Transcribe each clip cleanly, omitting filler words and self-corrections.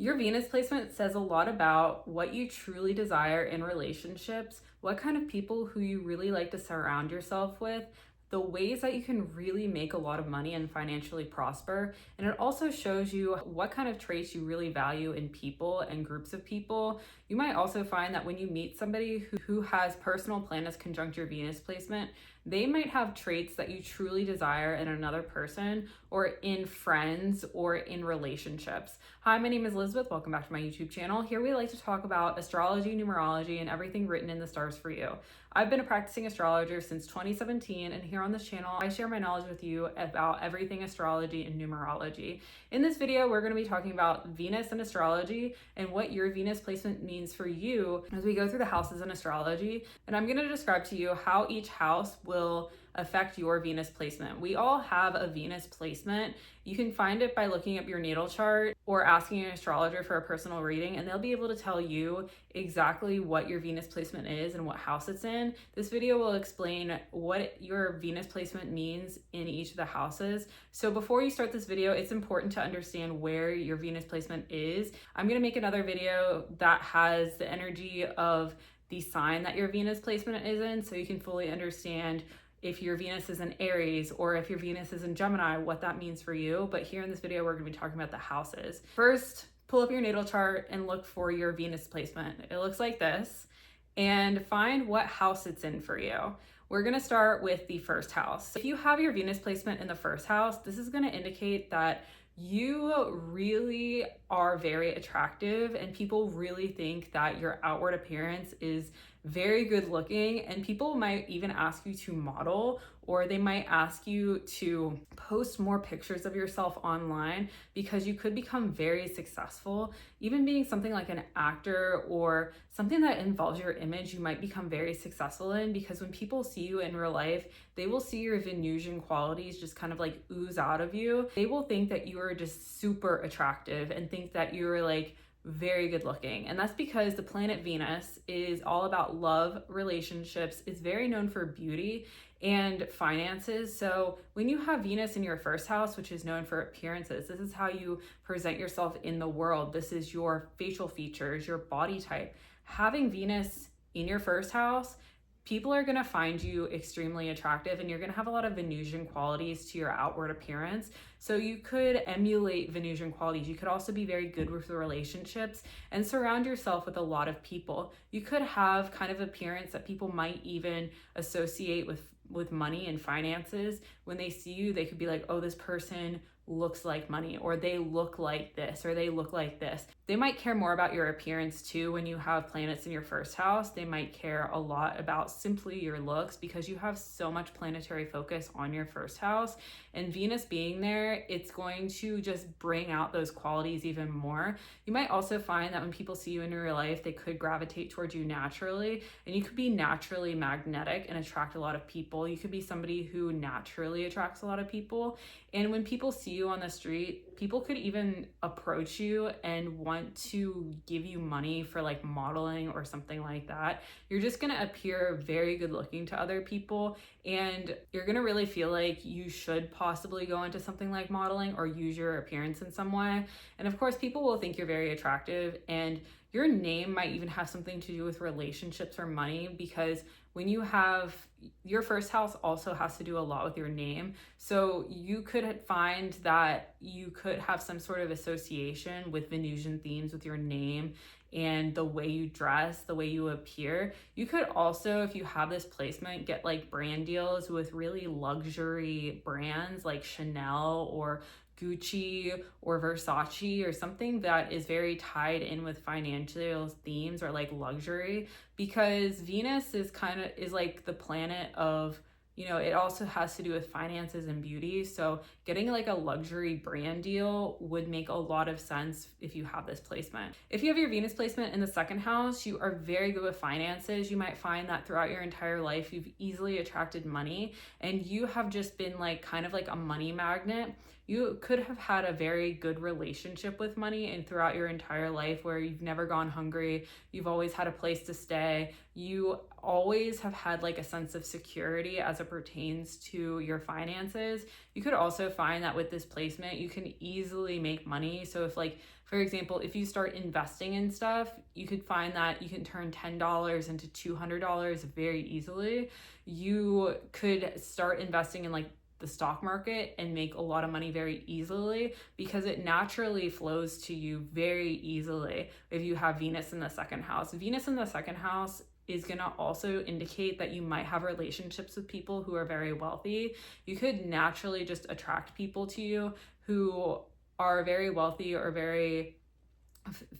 Your Venus placement says a lot about what you truly desire in relationships, what kind of people who you really like to surround yourself with, the ways that you can really make a lot of money and financially prosper. And it also shows you what kind of traits you really value in people and groups of people. You might also find that when you meet somebody who has personal planets conjunct your Venus placement, they might have traits that you truly desire in another person or in friends or in relationships. Hi, my name is Elizabeth. Welcome back to my YouTube channel. Here we like to talk about astrology, numerology, and everything written in the stars for you. I've been a practicing astrologer since 2017, and here on this channel, I share my knowledge with you about everything astrology and numerology. In this video, we're going to be talking about Venus and astrology and what your Venus placement means for you as we go through the houses in astrology. And I'm going to describe to you how each house will affect your Venus placement. We all have a Venus placement. You can find it by looking up your natal chart or asking an astrologer for a personal reading, and they'll be able to tell you exactly what your Venus placement is and what house it's in. This video will explain what your Venus placement means in each of the houses. So before you start this video, it's important to understand where your Venus placement is. I'm going to make another video that has the energy of the sign that your Venus placement is in, so you can fully understand if your Venus is in Aries or if your Venus is in Gemini, what that means for you. But here in this video, we're going to be talking about the houses. First, pull up your natal chart and look for your Venus placement. It looks like this, and find what house it's in for you. We're going to start with the first house. If you have your Venus placement in the first house, this is going to indicate that you really are very attractive and people really think that your outward appearance is very good looking, and people might even ask you to model, or they might ask you to post more pictures of yourself online because you could become very successful. Even being something like an actor or something that involves your image, you might become very successful in, because when people see you in real life, they will see your Venusian qualities just kind of like ooze out of you. They will think that you are just super attractive and think that you're like very good looking. And that's because the planet Venus is all about love, relationships. It's very known for beauty and finances. So when you have Venus in your first house, which is known for appearances, this is how you present yourself in the world. This is your facial features, your body type. Having Venus in your first house, people are going to find you extremely attractive, and you're going to have a lot of Venusian qualities to your outward appearance. So you could emulate Venusian qualities. You could also be very good with the relationships and surround yourself with a lot of people. You could have kind of appearance that people might even associate with money and finances. When they see you, they could be like, oh, this person looks like money, or they look like this, or they look like this. They might care more about your appearance too. When you have planets in your first house, they might care a lot about simply your looks, because you have so much planetary focus on your first house, and Venus being there, it's going to just bring out those qualities even more. You might also find that when people see you in real life, they could gravitate towards you naturally, and you could be naturally magnetic and attract a lot of people. You could be somebody who naturally attracts a lot of people, and when people see you on the street, people could even approach you and want to give you money for like modeling or something like that. You're just going to appear very good looking to other people, and you're going to really feel like you should possibly go into something like modeling or use your appearance in some way. And of course, people will think you're very attractive, and your name might even have something to do with relationships or money, because when you have your first house also has to do a lot with your name. So you could find that you could have some sort of association with Venusian themes with your name and the way you dress, the way you appear. You could also, if you have this placement, get like brand deals with really luxury brands like Chanel or Gucci or Versace, or something that is very tied in with financial themes or like luxury, because Venus is like the planet of, it also has to do with finances and beauty. So getting like a luxury brand deal would make a lot of sense if you have this placement. If you have your Venus placement in the second house, you are very good with finances. You might find that throughout your entire life, you've easily attracted money, and you have just been like kind of like a money magnet. you could have had a very good relationship with money and throughout your entire life where you've never gone hungry, you've always had a place to stay, you always have had like a sense of security as it pertains to your finances. You could also find that with this placement, you can easily make money. So if like, for example, if you start investing in stuff, you could find that you can turn $10 into $200 very easily. You could start investing in like the stock market and make a lot of money very easily because it naturally flows to you very easily if you have Venus in the second house. Venus in the second house is going to also indicate that you might have relationships with people who are very wealthy. You could naturally just attract people to you who are very wealthy or very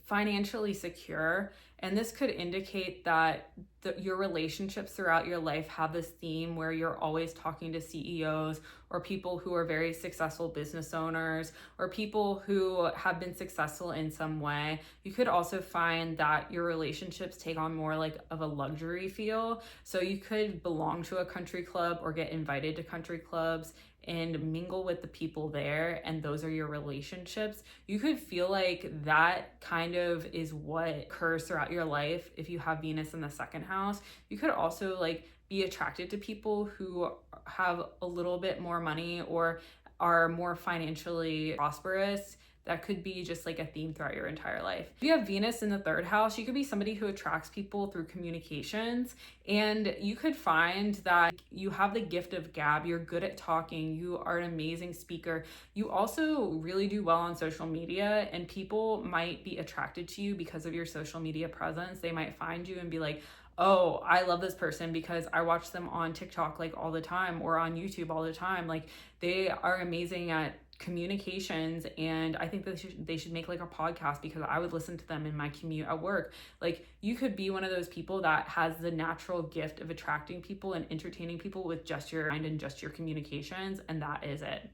financially secure. And this could indicate that your relationships throughout your life have this theme where you're always talking to CEOs or people who are very successful business owners or people who have been successful in some way. You could also find that your relationships take on more like of a luxury feel. So you could belong to a country club or get invited to country clubs and mingle with the people there, and those are your relationships. You could feel like that kind of is what occurs throughout your life if you have Venus in the second house. You could also like be attracted to people who have a little bit more money or are more financially prosperous. That could be just like a theme throughout your entire life. If you have Venus in the third house, you could be somebody who attracts people through communications, and you could find that you have the gift of gab. You're good at talking. You are an amazing speaker. You also really do well on social media, and people might be attracted to you because of your social media presence. They might find you and be like, oh, I love this person because I watch them on TikTok like all the time or on YouTube all the time. Like they are amazing at communications, and I think that they should make like a podcast because I would listen to them in my commute at work. Like you could be one of those people that has the natural gift of attracting people and entertaining people with just your mind and just your communications, and that is it.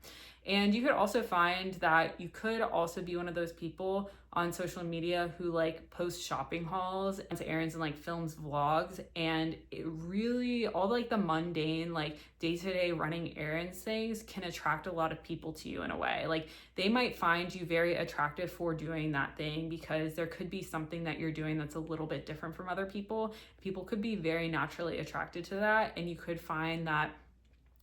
And you could also find that you could also be one of those people on social media who like post shopping hauls and errands and like films vlogs, and it really all like the mundane like day-to-day running errands things can attract a lot of people to you in a way. Like they might find you very attractive for doing that thing because there could be something that you're doing that's a little bit different from other people. People could be very naturally attracted to that, and you could find that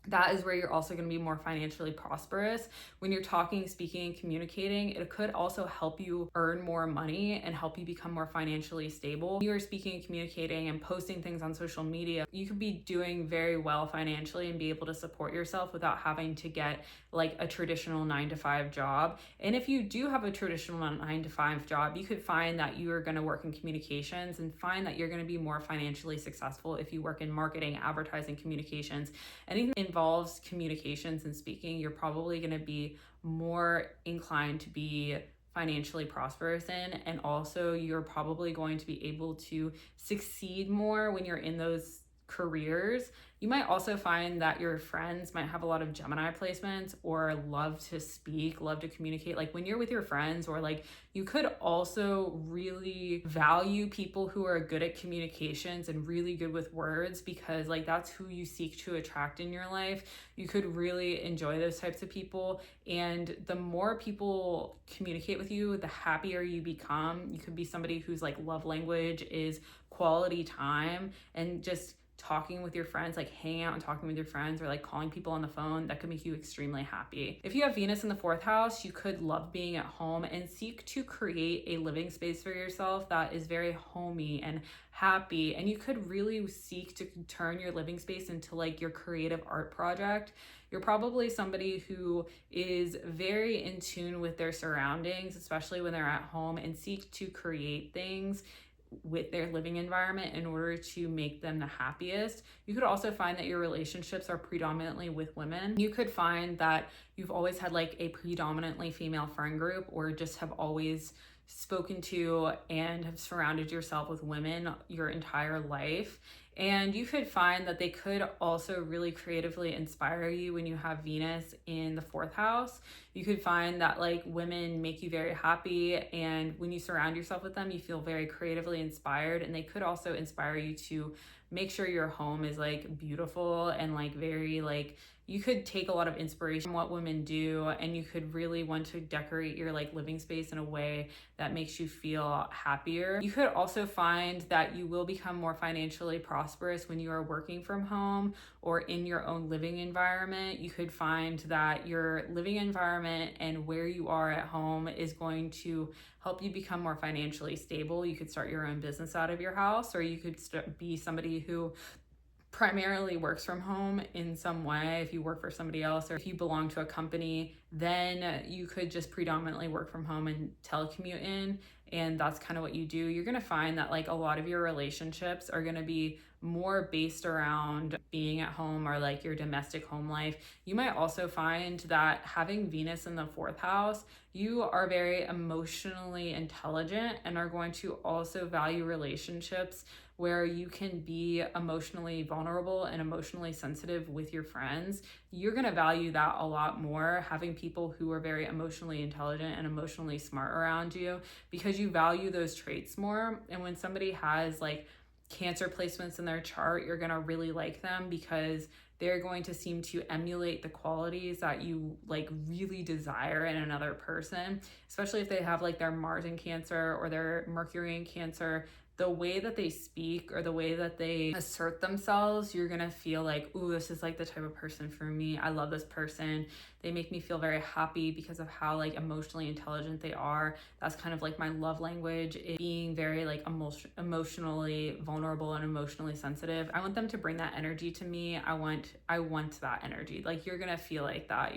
that is where you're also going to be more financially prosperous. When you're talking, speaking, and communicating, it could also help you earn more money and help you become more financially stable. When you are speaking and communicating and posting things on social media, you could be doing very well financially and be able to support yourself without having to get like a traditional 9-to-5 job. And if you do have a traditional 9-to-5 job, you could find that you are going to work in communications and find that you're going to be more financially successful if you work in marketing, advertising, communications, anything involves communications and speaking. You're probably going to be more inclined to be financially prosperous in, and also you're probably going to be able to succeed more when you're in those careers. You might also find that your friends might have a lot of Gemini placements or love to speak, love to communicate. Like when you're with your friends, or like you could also really value people who are good at communications and really good with words, because like that's who you seek to attract in your life. You could really enjoy those types of people, and the more people communicate with you, the happier you become. You could be somebody whose like love language is quality time and just talking with your friends, like hanging out and talking with your friends, or like calling people on the phone. That could make you extremely happy. If you have Venus in the fourth house, you could love being at home and seek to create a living space for yourself that is very homey and happy. And you could really seek to turn your living space into like your creative art project. You're probably somebody who is very in tune with their surroundings, especially when they're at home, and seek to create things with their living environment in order to make them the happiest. You could also find that your relationships are predominantly with women. You could find that you've always had like a predominantly female friend group, or just have always spoken to and have surrounded yourself with women your entire life. And you could find that they could also really creatively inspire you when you have Venus in the fourth house. You could find that like women make you very happy, and when you surround yourself with them, you feel very creatively inspired, and they could also inspire you to make sure your home is like beautiful and like very like you could take a lot of inspiration from what women do, and you could really want to decorate your like living space in a way that makes you feel happier. You could also find that you will become more financially prosperous when you are working from home or in your own living environment. You could find that your living environment and where you are at home is going to help you become more financially stable. You could start your own business out of your house, or you could be somebody who primarily works from home in some way. If you work for somebody else or if you belong to a company, then you could just predominantly work from home and telecommute in, and that's kind of what you do. You're going to find that like a lot of your relationships are going to be more based around being at home or like your domestic home life. You might also find that having Venus in the fourth house, you are very emotionally intelligent and are going to also value relationships where you can be emotionally vulnerable and emotionally sensitive with your friends. You're going to value that a lot more, having people who are very emotionally intelligent and emotionally smart around you, because you value those traits more. And when somebody has like Cancer placements in their chart, you're going to really like them because they're going to seem to emulate the qualities that you like really desire in another person, especially if they have like their Mars in Cancer or their Mercury in Cancer. The way that they speak or the way that they assert themselves, you're gonna feel like, ooh, this is like the type of person for me. I love this person. They make me feel very happy because of how like emotionally intelligent they are. That's kind of like my love language, is being very like emotionally vulnerable and emotionally sensitive. I want them to bring that energy to me. I want that energy. Like you're gonna feel like that.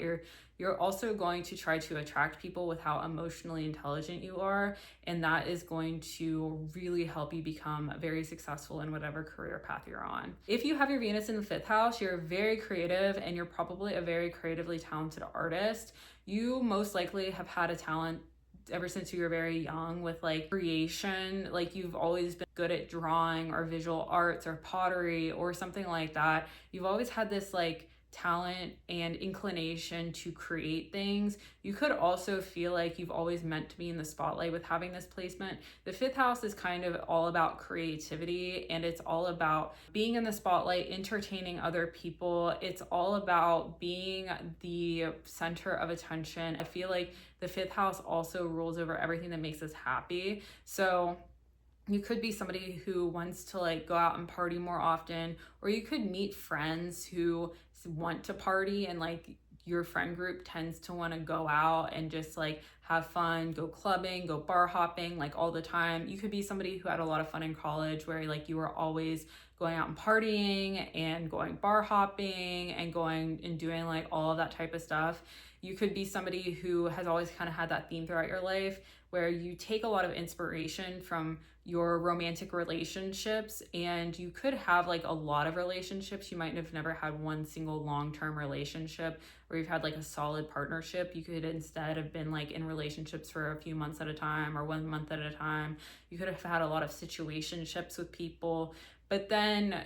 You're also going to try to attract people with how emotionally intelligent you are, and that is going to really help you become very successful in whatever career path you're on. If you have your Venus in the fifth house, you're very creative and you're probably a very creatively talented artist. You most likely have had a talent ever since you were very young with like creation. Like you've always been good at drawing or visual arts or pottery or something like that. You've always had this like talent and inclination to create things. You could also feel like you've always meant to be in the spotlight with having this placement. The fifth house is kind of all about creativity, and it's all about being in the spotlight, entertaining other people. It's all about being the center of attention. I feel like the fifth house also rules over everything that makes us happy. So you could be somebody who wants to like go out and party more often, or you could meet friends who want to party, and like your friend group tends to want to go out and just like have fun, go clubbing, go bar hopping like all the time. You could be somebody who had a lot of fun in college where like you were always going out and partying and going bar hopping and going and doing like all of that type of stuff. You could be somebody who has always kind of had that theme throughout your life where you take a lot of inspiration from your romantic relationships, and you could have like a lot of relationships. You might have never had one single long-term relationship where you've had like a solid partnership. You could instead have been like in relationships for a few months at a time or 1 month at a time. You could have had a lot of situationships with people, but then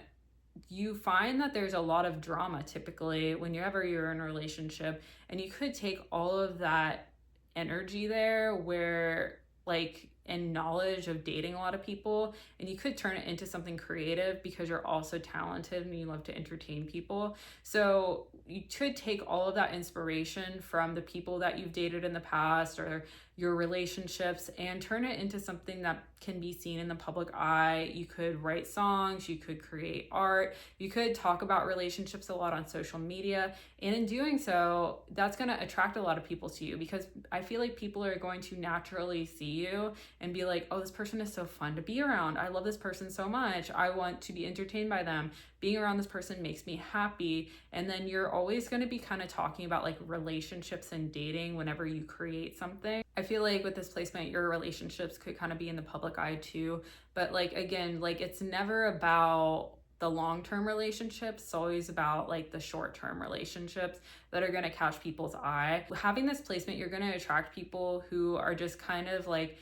you find that there's a lot of drama typically whenever you're in a relationship, and you could take all of that energy there where like and knowledge of dating a lot of people, and you could turn it into something creative because you're also talented and you love to entertain people. So you could take all of that inspiration from the people that you've dated in the past or your relationships and turn it into something that can be seen in the public eye. You could write songs, you could create art, you could talk about relationships a lot on social media. And in doing so, that's going to attract a lot of people to you, because I feel like people are going to naturally see you and be like, oh, this person is so fun to be around. I love this person so much. I want to be entertained by them. Being around this person makes me happy. And then you're always going to be kind of talking about like relationships and dating whenever you create something. I feel like with this placement, your relationships could kind of be in the public eye too. But like, again, like it's never about the long-term relationships. It's always about like the short-term relationships that are going to catch people's eye. Having this placement, you're going to attract people who are just kind of like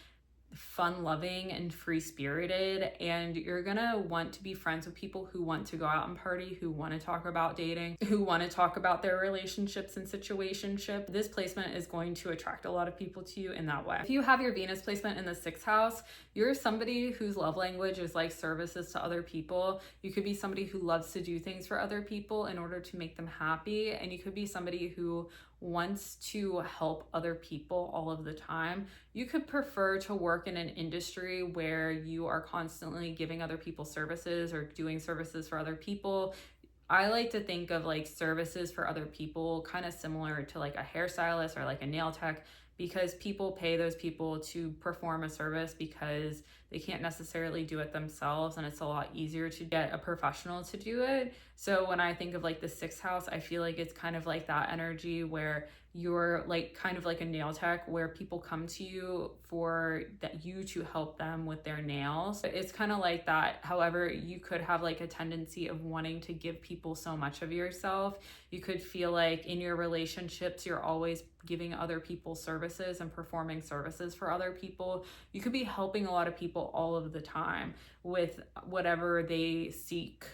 fun loving and free spirited, and you're gonna want to be friends with people who want to go out and party, who want to talk about dating, who want to talk about their relationships and situationship. This placement is going to attract a lot of people to you in that way. If you have your Venus placement in the 6th house, you're somebody whose love language is like services to other people. You could be somebody who loves to do things for other people in order to make them happy, and you could be somebody who wants to help other people all of the time. You could prefer to work in an industry where you are constantly giving other people services or doing services for other people. I like to think of like services for other people kind of similar to like a hairstylist or like a nail tech, because people pay those people to perform a service because they can't necessarily do it themselves, and it's a lot easier to get a professional to do it. So when I think of like the 6th house, I feel like it's kind of like that energy where you're like kind of like a nail tech, where people come to you for that you to help them with their nails. It's kind of like that. However, you could have like a tendency of wanting to give people so much of yourself. You could feel like in your relationships, you're always giving other people services and performing services for other people. You could be helping a lot of people all of the time with whatever they seek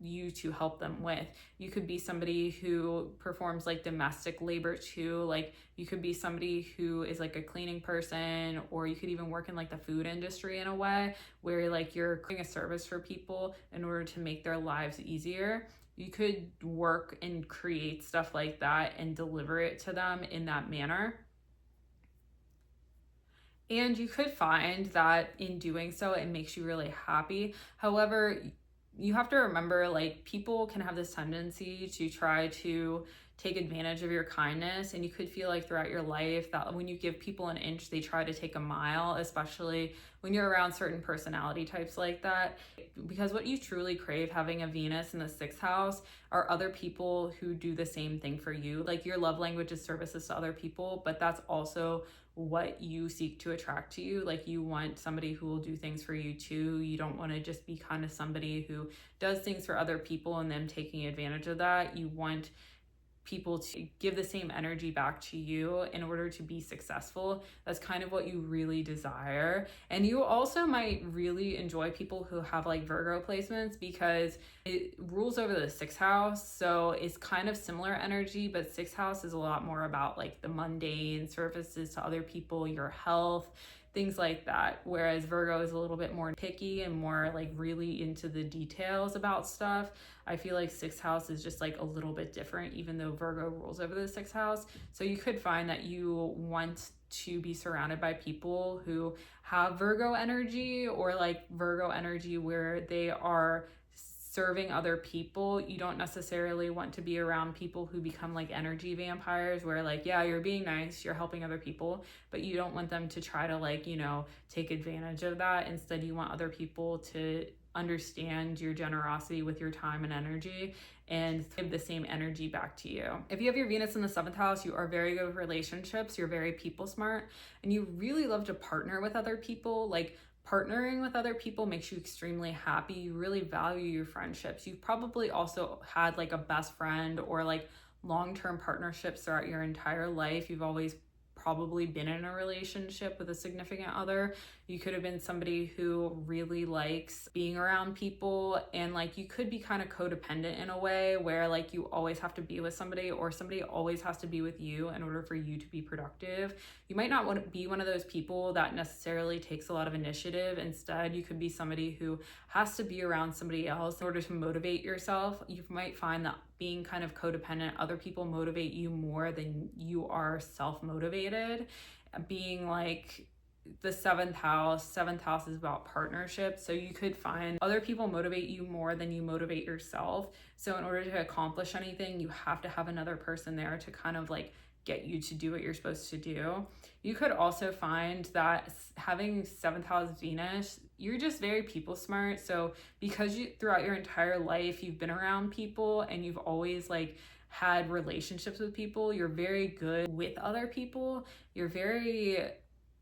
you to help them with. You could be somebody who performs like domestic labor too. Like you could be somebody who is like a cleaning person, or you could even work in like the food industry in a way where like you're creating a service for people in order to make their lives easier. You could work and create stuff like that and deliver it to them in that manner. And you could find that in doing so, it makes you really happy. However, you have to remember, like, people can have this tendency to try to take advantage of your kindness, and you could feel like throughout your life that when you give people an inch, they try to take a mile, especially when you're around certain personality types like that. Because what you truly crave, having a Venus in the 6th house, are other people who do the same thing for you. Like, your love language is services to other people, but that's also what you seek to attract to you. Like, you want somebody who will do things for you too. You don't want to just be kind of somebody who does things for other people and them taking advantage of that. You want people to give the same energy back to you in order to be successful. That's kind of what you really desire. And you also might really enjoy people who have like Virgo placements, because it rules over the 6th house. So it's kind of similar energy, but 6th house is a lot more about like the mundane services to other people, your health, things like that. Whereas Virgo is a little bit more picky and more like really into the details about stuff. I feel like 6th house is just like a little bit different, even though Virgo rules over the 6th house. So you could find that you want to be surrounded by people who have Virgo energy, or like Virgo energy where they are serving other people. You don't necessarily want to be around people who become like energy vampires, where like, yeah, you're being nice, you're helping other people, but you don't want them to try to like, take advantage of that. Instead, you want other people to understand your generosity with your time and energy and give the same energy back to you. If you have your Venus in the 7th house, you are very good with relationships, you're very people smart, and you really love to partner with other people. Like, partnering with other people makes you extremely happy. You really value your friendships. You've probably also had like a best friend or like long-term partnerships throughout your entire life. You've always probably been in a relationship with a significant other. You could have been somebody who really likes being around people, and like you could be kind of codependent in a way where like you always have to be with somebody, or somebody always has to be with you in order for you to be productive. You might not want to be one of those people that necessarily takes a lot of initiative. Instead, you could be somebody who has to be around somebody else in order to motivate yourself. You might find that being kind of codependent, other people motivate you more than you are self-motivated. Being like the 7th house is about partnerships. So you could find other people motivate you more than you motivate yourself. So in order to accomplish anything, you have to have another person there to kind of like get you to do what you're supposed to do. You could also find that having 7th house Venus, you're just very people smart. So because you throughout your entire life you've been around people and you've always like had relationships with people, you're very good with other people. You're very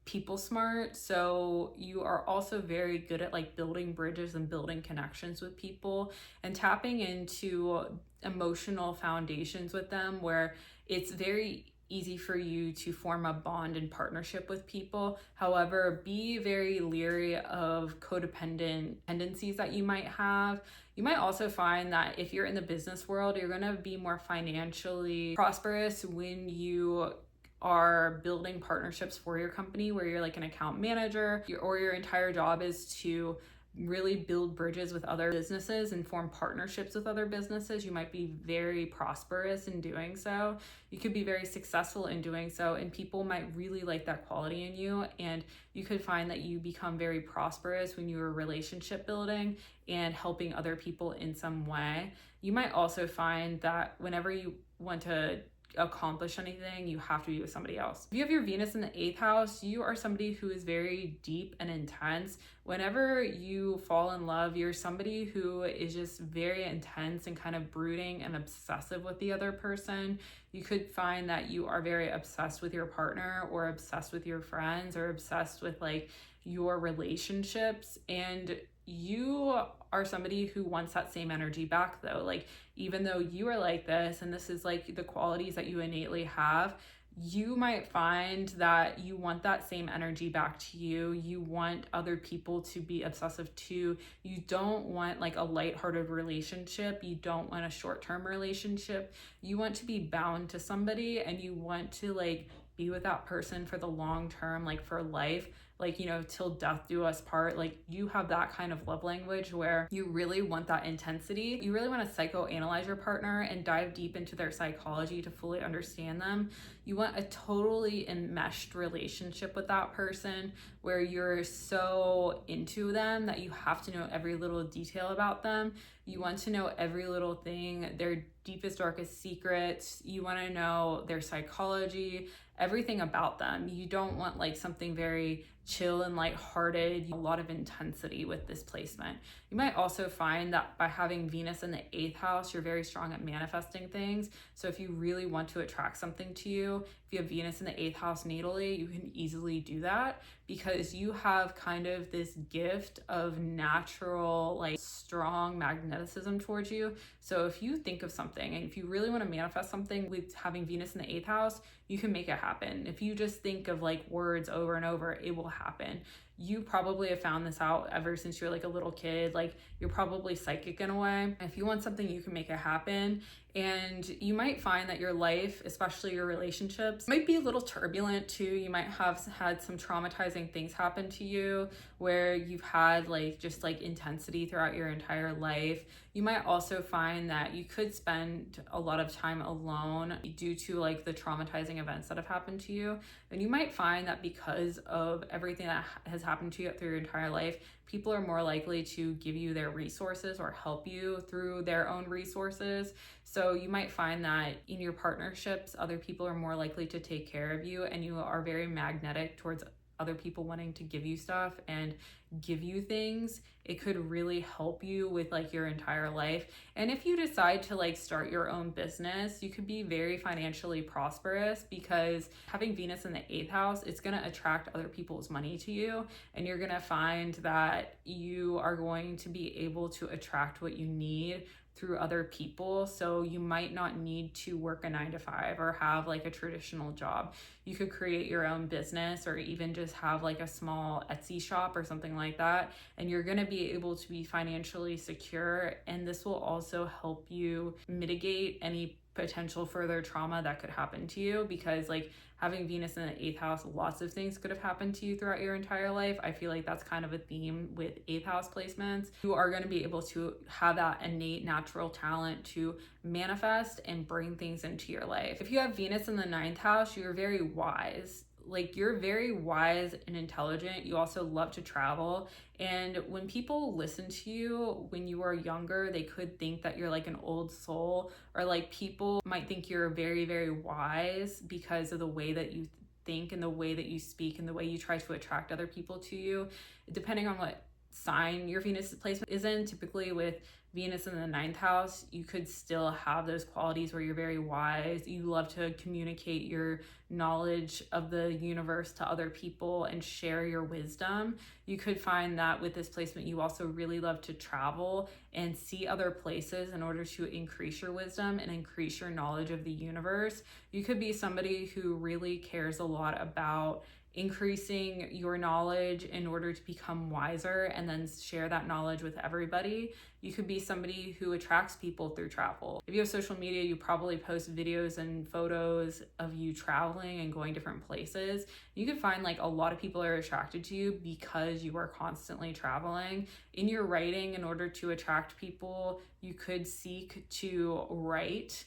people smart. So you are also very good at like building bridges and building connections with people and tapping into emotional foundations with them, where it's very easy for you to form a bond and partnership with people. However, be very leery of codependent tendencies that you might have. You might also find that if you're in the business world, you're going to be more financially prosperous when you are building partnerships for your company, where you're like an account manager, or your entire job is to really build bridges with other businesses and form partnerships with other businesses. You might be very prosperous in doing so. You could be very successful in doing so, and people might really like that quality in you. And you could find that you become very prosperous when you are relationship building and helping other people in some way. You might also find that whenever you want to accomplish anything, you have to be with somebody else. If you have your Venus in the 8th house, you are somebody who is very deep and intense. Whenever you fall in love, you're somebody who is just very intense and kind of brooding and obsessive with the other person. You could find that you are very obsessed with your partner, or obsessed with your friends, or obsessed with like your relationships, and you are somebody who wants that same energy back though. Like, even though you are like this, and this is like the qualities that you innately have, you might find that you want that same energy back to you. You want other people to be obsessive too. You don't want like a lighthearted relationship. You don't want a short-term relationship. You want to be bound to somebody, and you want to like be with that person for the long term, like for life, like, you know, till death do us part. Like, you have that kind of love language where you really want that intensity. You really want to psychoanalyze your partner and dive deep into their psychology to fully understand them. You want a totally enmeshed relationship with that person, where you're so into them that you have to know every little detail about them. You want to know every little thing, their deepest, darkest secrets. You want to know their psychology, everything about them. You don't want like something very chill and lighthearted, a lot of intensity with this placement. You might also find that by having Venus in the 8th house, you're very strong at manifesting things. So if you really want to attract something to you, if you have Venus in the 8th house natally, you can easily do that, because you have kind of this gift of natural, like strong magnetism towards you. So if you think of something, and if you really want to manifest something with having Venus in the 8th house, you can make it happen. If you just think of like words over and over, it will happen. You probably have found this out ever since you're like a little kid. Like, you're probably psychic in a way. If you want something, you can make it happen. And you might find that your life, especially your relationships, might be a little turbulent too. You might have had some traumatizing things happen to you, where you've had like just like intensity throughout your entire life. You might also find that you could spend a lot of time alone due to like the traumatizing events that have happened to you. And you might find that because of everything that has happened to you through your entire life, people are more likely to give you their resources or help you through their own resources. So you might find that in your partnerships, other people are more likely to take care of you, and you are very magnetic towards other people wanting to give you stuff and give you things. It could really help you with like your entire life. And if you decide to like start your own business, you could be very financially prosperous, because having Venus in the 8th house, it's going to attract other people's money to you, and you're going to find that you are going to be able to attract what you need through other people. So you might not need to work a 9-to-5 or have like a traditional job. You could create your own business, or even just have like a small Etsy shop or something like that, and you're going to be able to be financially secure. And this will also help you mitigate any potential further trauma that could happen to you, because like having Venus in the 8th house, lots of things could have happened to you throughout your entire life. I feel like that's kind of a theme with 8th house placements. You are going to be able to have that innate natural talent to manifest and bring things into your life. If you have Venus in the 9th house, you're very wise. Like, you're very wise and intelligent. You also love to travel. And when people listen to you when you are younger, they could think that you're like an old soul, or like people might think you're very, very wise because of the way that you think and the way that you speak and the way you try to attract other people to you. Depending on what sign your Venus placement is in. Typically with Venus in the ninth house, you could still have those qualities where you're very wise. You love to communicate your knowledge of the universe to other people and share your wisdom. You could find that with this placement, you also really love to travel and see other places in order to increase your wisdom and increase your knowledge of the universe. You could be somebody who really cares a lot about increasing your knowledge in order to become wiser and then share that knowledge with everybody. You could be somebody who attracts people through travel. If you have social media, you probably post videos and photos of you traveling and going different places. You could find like a lot of people are attracted to you because you are constantly traveling. In your writing, in order to attract people, you could seek to write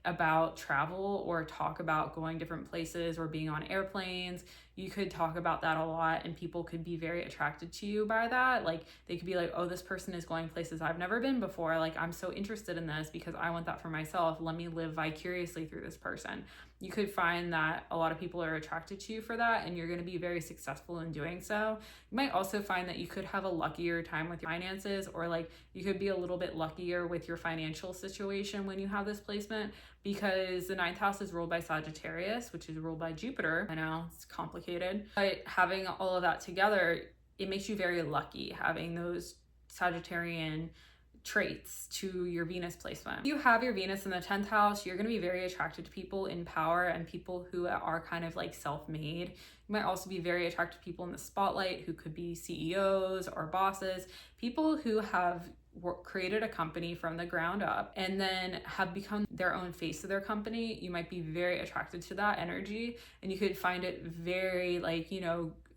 about travel or talk about going different places or being on airplanes. You could talk about that a lot and people could be very attracted to you by that. Like they could be like, oh, this person is going places I've never been before. Like I'm so interested in this because I want that for myself. Let me live vicariously through this person. You could find that a lot of people are attracted to you for that and you're going to be very successful in doing so. You might also find that you could have a luckier time with your finances, or like you could be a little bit luckier with your financial situation when you have this placement, because the ninth house is ruled by Sagittarius, which is ruled by Jupiter. I know it's complicated, but having all of that together, it makes you very lucky having those Sagittarian traits to your Venus placement. If you have your Venus in the 10th house, you're going to be very attracted to people in power and people who are kind of like self-made. You might also be very attracted to people in the spotlight who could be CEOs or bosses, people who have created a company from the ground up and then have become their own face of their company. You might be very attracted to that energy and you could find it very like,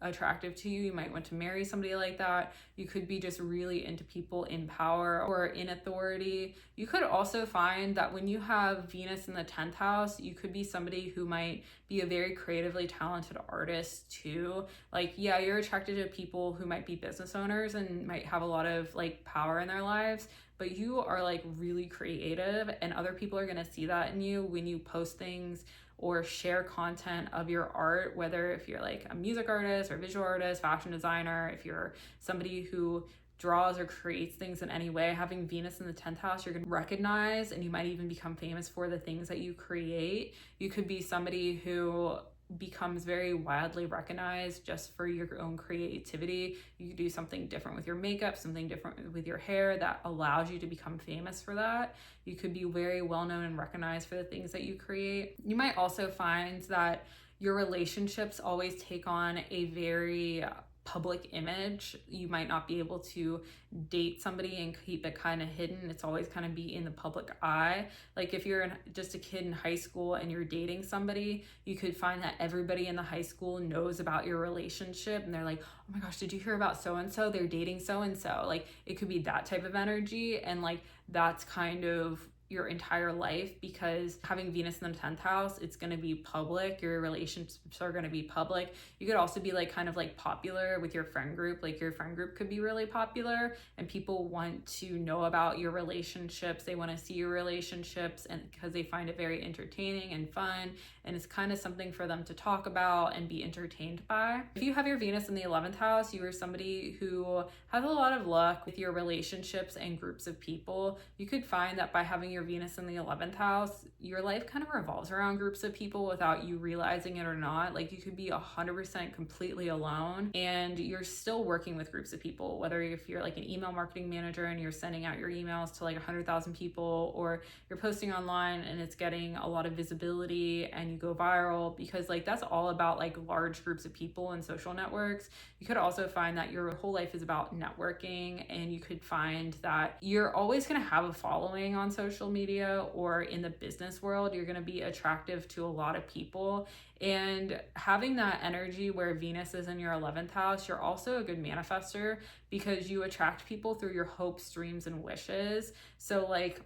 attractive to you. You might want to marry somebody like that. You could be just really into people in power or in authority. You could also find that when you have Venus in the 10th house, you could be somebody who might be a very creatively talented artist too. Like, yeah, you're attracted to people who might be business owners and might have a lot of like power in their lives, but you are like really creative and other people are going to see that in you when you post things or share content of your art, whether if you're like a music artist or visual artist, fashion designer, if you're somebody who draws or creates things in any way. Having Venus in the 10th house, you're going to recognize and you might even become famous for the things that you create. You could be somebody who becomes very widely recognized just for your own creativity. You could do something different with your makeup, something different with your hair that allows you to become famous for that. You could be very well known and recognized for the things that you create. You might also find that your relationships always take on a very public image. You might not be able to date somebody and keep it kind of hidden. It's always kind of be in the public eye. Like if you're just a kid in high school and you're dating somebody, you could find that everybody in the high school knows about your relationship and they're like, oh my gosh, did you hear about so-and-so? They're dating so-and-so. Like it could be that type of energy, and like that's kind of your entire life, because having Venus in the 10th house, it's going to be public. Your relationships are going to be public. You could also be like kind of like popular with your friend group. Like your friend group could be really popular and people want to know about your relationships. They want to see your relationships, and because they find it very entertaining and fun, and it's kind of something for them to talk about and be entertained by. If you have your Venus in the 11th house, you are somebody who has a lot of luck with your relationships and groups of people. You could find that by having your Venus in the 11th house, your life kind of revolves around groups of people without you realizing it or not. Like you could be 100% completely alone and you're still working with groups of people, whether if you're like an email marketing manager and you're sending out your emails to like 100,000 people, or you're posting online and it's getting a lot of visibility and you go viral, because like that's all about like large groups of people and social networks. You could also find that your whole life is about networking, and you could find that you're always going to have a following on social media or in the business world. You're going to be attractive to a lot of people, and having that energy where Venus is in your 11th house, you're also a good manifester because you attract people through your hopes, dreams, and wishes. So like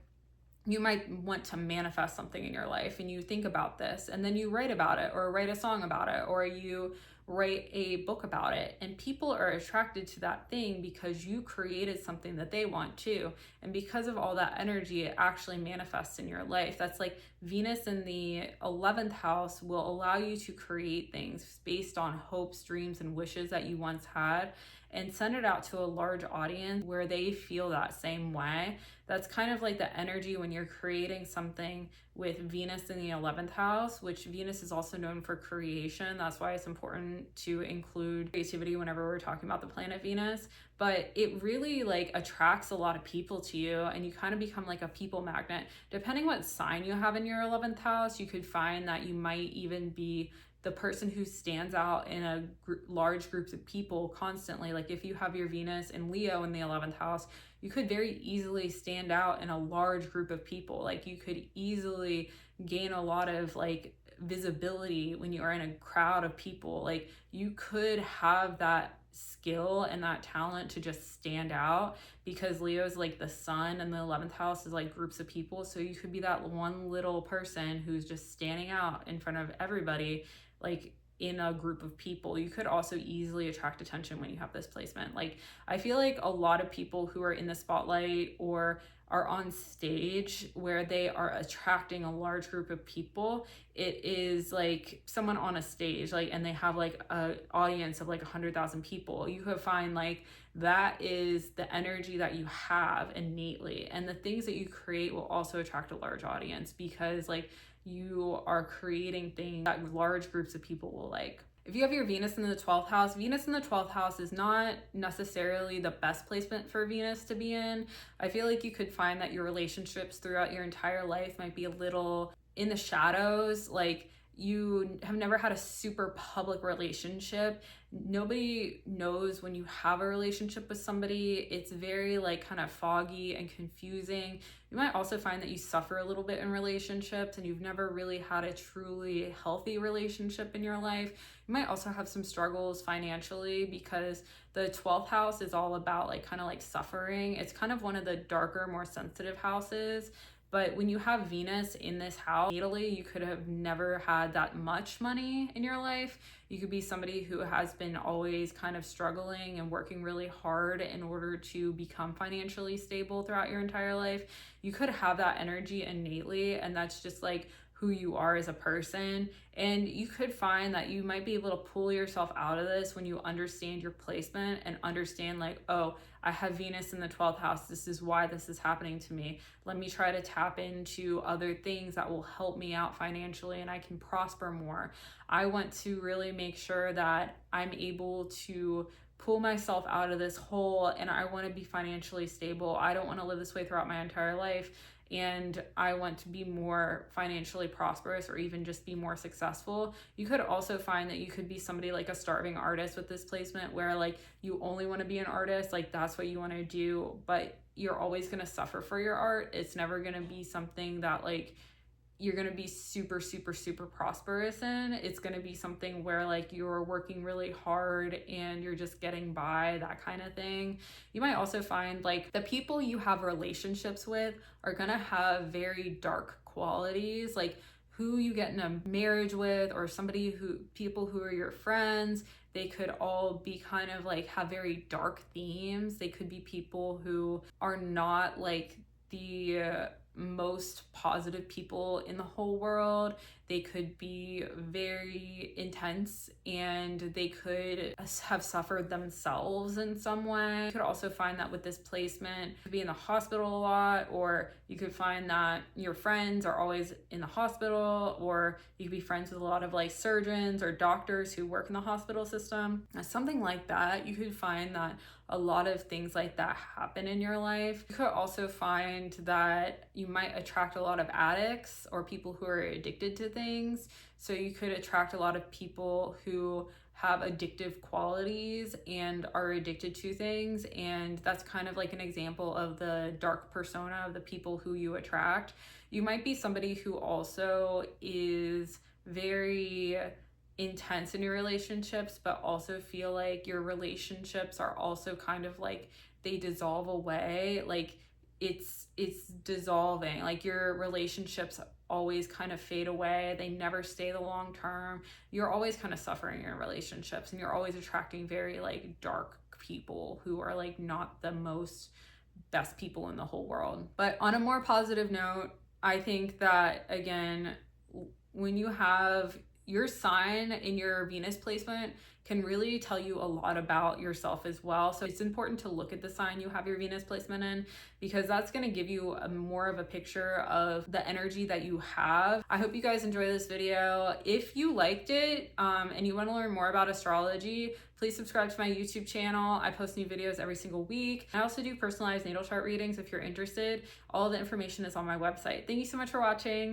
you might want to manifest something in your life and you think about this and then you write about it or write a song about it or you write a book about it, and people are attracted to that thing because you created something that they want too. And because of all that energy, it actually manifests in your life. That's like Venus in the 11th house will allow you to create things based on hopes, dreams, and wishes that you once had. and send it out to a large audience where they feel that same way. That's kind of like the energy when you're creating something with Venus in the 11th house, which Venus is also known for creation. That's why it's important to include creativity whenever we're talking about the planet Venus. But it really like attracts a lot of people to you, and you kind of become like a people magnet. Depending what sign you have in your 11th house, you could find that you might even be the person who stands out in a large groups of people constantly. Like if you have your Venus and Leo in the 11th house, you could very easily stand out in a large group of people. Like you could easily gain a lot of like visibility when you are in a crowd of people. Like you could have that skill and that talent to just stand out, because Leo's like the sun and the 11th house is like groups of people. So you could be that one little person who's just standing out in front of everybody, like in a group of people. You could also easily attract attention when you have this placement. Like I feel like a lot of people who are in the spotlight or are on stage where they are attracting a large group of people, it is like someone on a stage, like, and they have like a audience of like 100,000 people. You could find like that is the energy that you have innately, and the things that you create will also attract a large audience, because like you are creating things that large groups of people will like. If you have your Venus in the 12th house, Venus in the 12th house is not necessarily the best placement for Venus to be in. I feel like you could find that your relationships throughout your entire life might be a little in the shadows. Like you have never had a super public relationship. Nobody knows when you have a relationship with somebody. It's very like kind of foggy and confusing. You might also find that you suffer a little bit in relationships and you've never really had a truly healthy relationship in your life. You might also have some struggles financially, because the 12th house is all about like kind of like suffering. It's kind of one of the darker, more sensitive houses. But when you have Venus in this house, natally, you could have never had that much money in your life. You could be somebody who has been always kind of struggling and working really hard in order to become financially stable throughout your entire life. You could have that energy innately, and that's just like who you are as a person. And you could find that you might be able to pull yourself out of this when you understand your placement and understand like, oh, I have Venus in the 12th house. This is why this is happening to me. Let me try to tap into other things that will help me out financially and I can prosper more. I want to really make sure that I'm able to pull myself out of this hole, and I want to be financially stable. I don't want to live this way throughout my entire life, and I want to be more financially prosperous or even just be more successful. You could also find that you could be somebody like a starving artist with this placement, where like you only want to be an artist, like that's what you want to do, but you're always going to suffer for your art. It's never going to be something that like you're going to be super, super, super prosperous in. It's going to be something where like you're working really hard and you're just getting by, that kind of thing. You might also find like the people you have relationships with are going to have very dark qualities, like who you get in a marriage with, or people who are your friends. They could all be kind of like have very dark themes. They could be people who are not like the most positive people in the whole world. They could be very intense, and they could have suffered themselves in some way. You could also find that with this placement, you could be in the hospital a lot, or you could find that your friends are always in the hospital, or you could be friends with a lot of like surgeons or doctors who work in the hospital system. Something like that. You could find that a lot of things like that happen in your life. You could also find that you might attract a lot of addicts or people who are addicted to things. So you could attract a lot of people who have addictive qualities and are addicted to things. And that's kind of like an example of the dark persona of the people who you attract. You might be somebody who also is very intense in your relationships, but also feel like your relationships are also kind of like they dissolve away. Like it's dissolving. Like your relationships always kind of fade away. They never stay the long term. You're always kind of suffering in your relationships, and you're always attracting very like dark people who are like not the most best people in the whole world. But on a more positive note, I think that again, when you have your sign in your Venus placement can really tell you a lot about yourself as well. So it's important to look at the sign you have your Venus placement in, because that's going to give you more of a picture of the energy that you have. I hope you guys enjoy this video. If you liked it and you want to learn more about astrology, please subscribe to my YouTube channel. I post new videos every single week. I also do personalized natal chart readings if you're interested. All the information is on my website. Thank you so much for watching.